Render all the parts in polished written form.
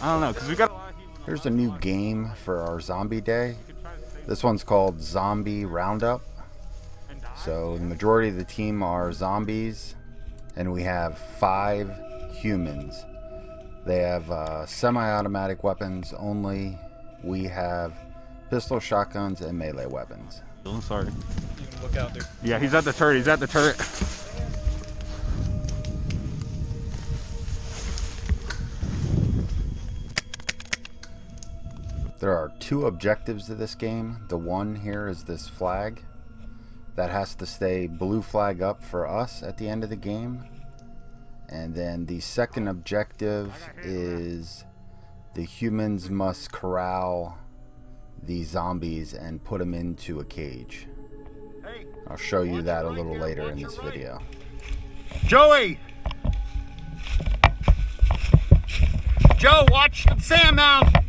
I don't know, because we got a lot of people. Here's a new game for our zombie day. This one's called Zombie Roundup. So the majority of the team are zombies, and we have 5 humans. They have semi-automatic weapons only. We have pistol, shotguns, and melee weapons. I'm sorry. You can look out there. Yeah, he's at the turret. He's at the turret. There are 2 objectives to this game. The one here is this flag. That has to stay blue flag up for us at the end of the game. And then the second objective is the humans must corral the zombies and put them into a cage. I'll show you that a little later in this video. Joey! Joe, watch the sand mound!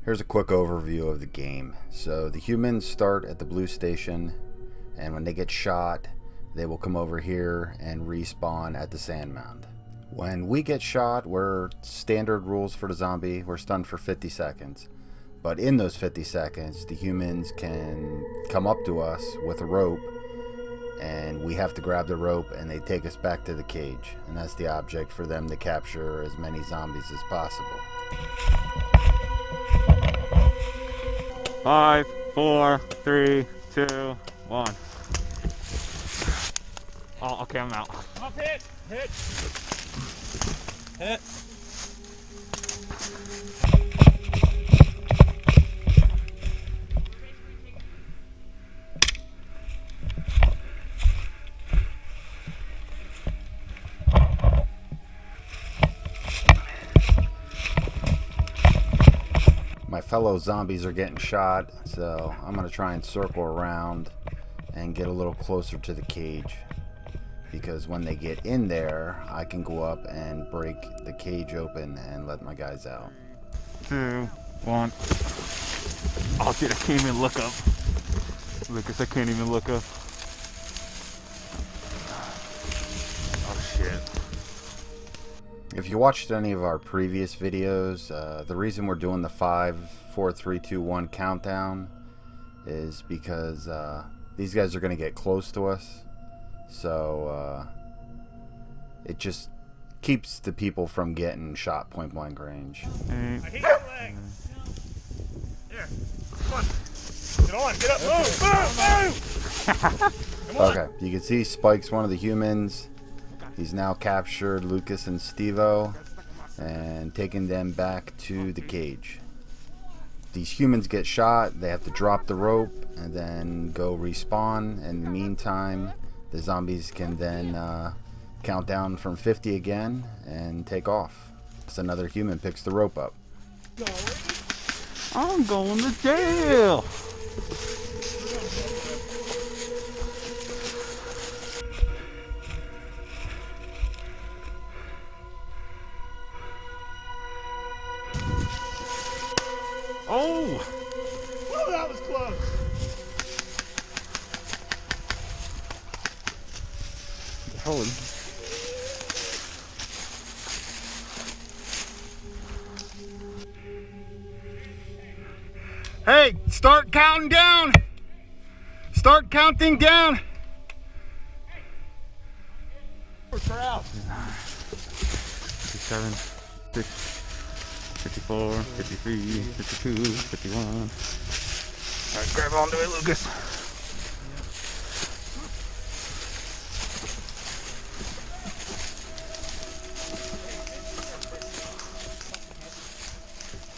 Here's a quick overview of the game. So the humans start at the blue station, and when they get shot, they will come over here and respawn at the sand mound. When we get shot, we're standard rules for the zombie. We're stunned for 50 seconds. But in those 50 seconds, the humans can come up to us with a rope, and we have to grab the rope, and they take us back to the cage. And that's the object for them to capture as many zombies as possible. 5, 4, 3, 2, 1. Oh, okay, I'm out. Up, hit! Hit! Hit! My fellow zombies are getting shot, so I'm going to try and circle around and get a little closer to the cage. Because when they get in there, I can go up and break the cage open and let my guys out. 2, 1. Oh, dude, I can't even look up. Lucas, I can't even look up. Oh, shit. If you watched any of our previous videos, the reason we're doing the 5, 4, 3, 2, 1 countdown is because these guys are going to get close to us. So it just keeps the people from getting shot point blank range. I hit your leg. There. Come on. Get on. Get up. Move. Move. Move. Come on. Okay, you can see Spike's one of the humans. He's now captured Lucas and Stevo and taken them back to the cage. These humans get shot. They have to drop the rope and then go respawn. In the meantime, the zombies can then count down from 50 again and take off. So another human picks the rope up. I'm going to jail. Oh! Oh, that was close. Holy. Hey, start counting down. Start counting down. We're out. 57, 6, 54, 53, 52, 51. All right, grab onto it, Lucas.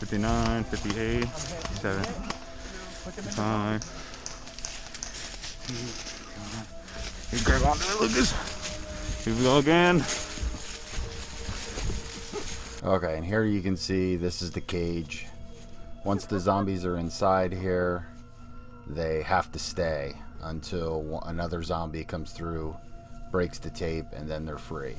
$59, 58, 57, 55. You grab onto it, Lucas. Here we go again. Okay, and here you can see this is the cage. Once the zombies are inside here, they have to stay until another zombie comes through, breaks the tape, and then they're free.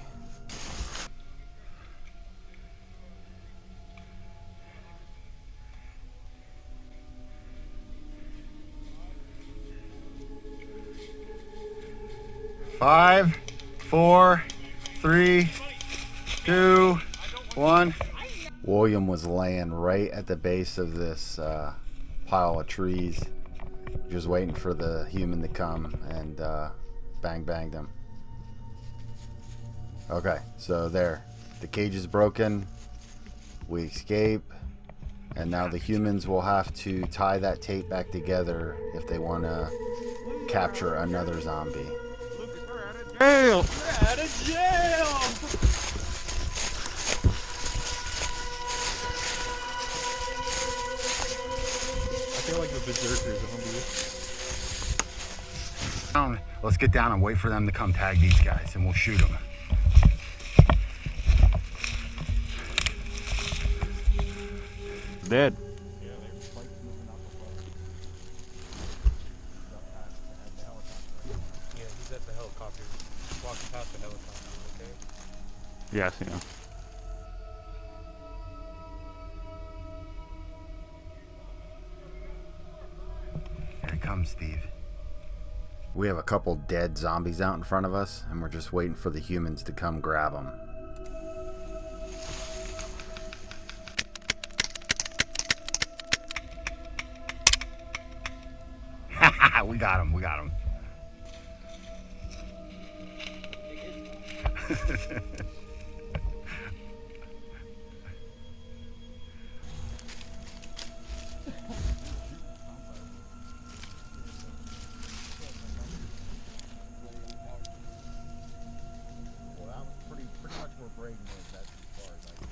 Five, 4, 3, 2, 1. William was laying right at the base of this pile of trees, just waiting for the human to come and banged him. Okay, so there. The cage is broken. We escape. And now the humans will have to tie that tape back together if they want to capture another zombie. Jail! We're out of jail! I feel like the berserker zombie. Let's get down and wait for them to come tag these guys, and we'll shoot them. Dead. Yeah, there's spikes moving off the helicopter. Yeah, he's at the helicopter. Walking past the helicopter, okay? Yeah, I see him. Here it comes, Steve. We have a couple dead zombies out in front of us, and we're just waiting for the humans to come grab them. We got him, we got him. Well, that was pretty much where Braden was. That's as far as I can.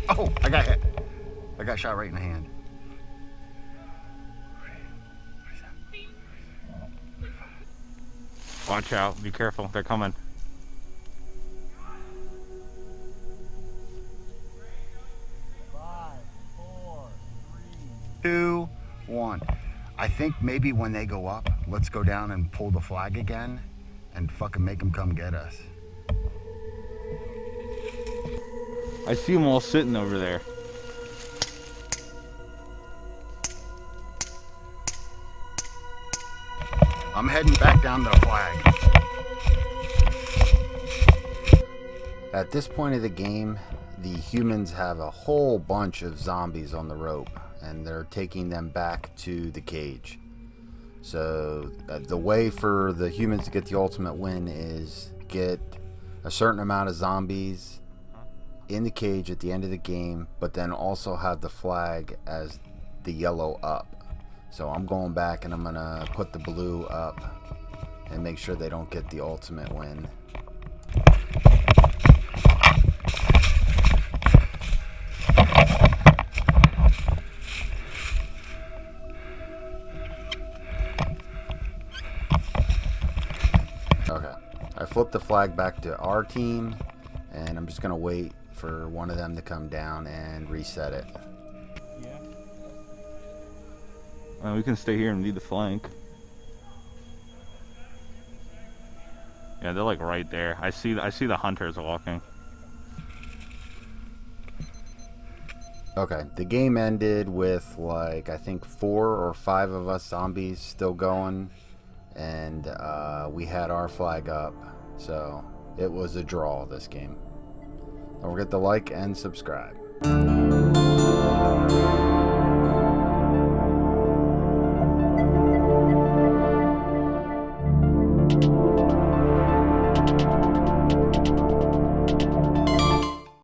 Oh, I got hit. I got shot right in the hand. Watch out. Be careful. They're coming. Five, four, three. 2, 1. I think maybe when they go up, let's go down and pull the flag again and fucking make them come get us. I see them all sitting over there. I'm heading back down to the flag. At this point of the game, the humans have a whole bunch of zombies on the rope, and they're taking them back to the cage. So the way for the humans to get the ultimate win is get a certain amount of zombies in the cage at the end of the game, but then also have the flag as the yellow up. So I'm going back and I'm gonna put the blue up and make sure they don't get the ultimate win. Okay, I flipped the flag back to our team, and I'm just gonna wait for one of them to come down and reset it. Yeah. We can stay here and lead the flank. Yeah, they're like right there. I see the hunters walking. Okay, the game ended with like I think 4 or 5 of us zombies still going, and we had our flag up, so it was a draw this game. Don't forget to like and subscribe.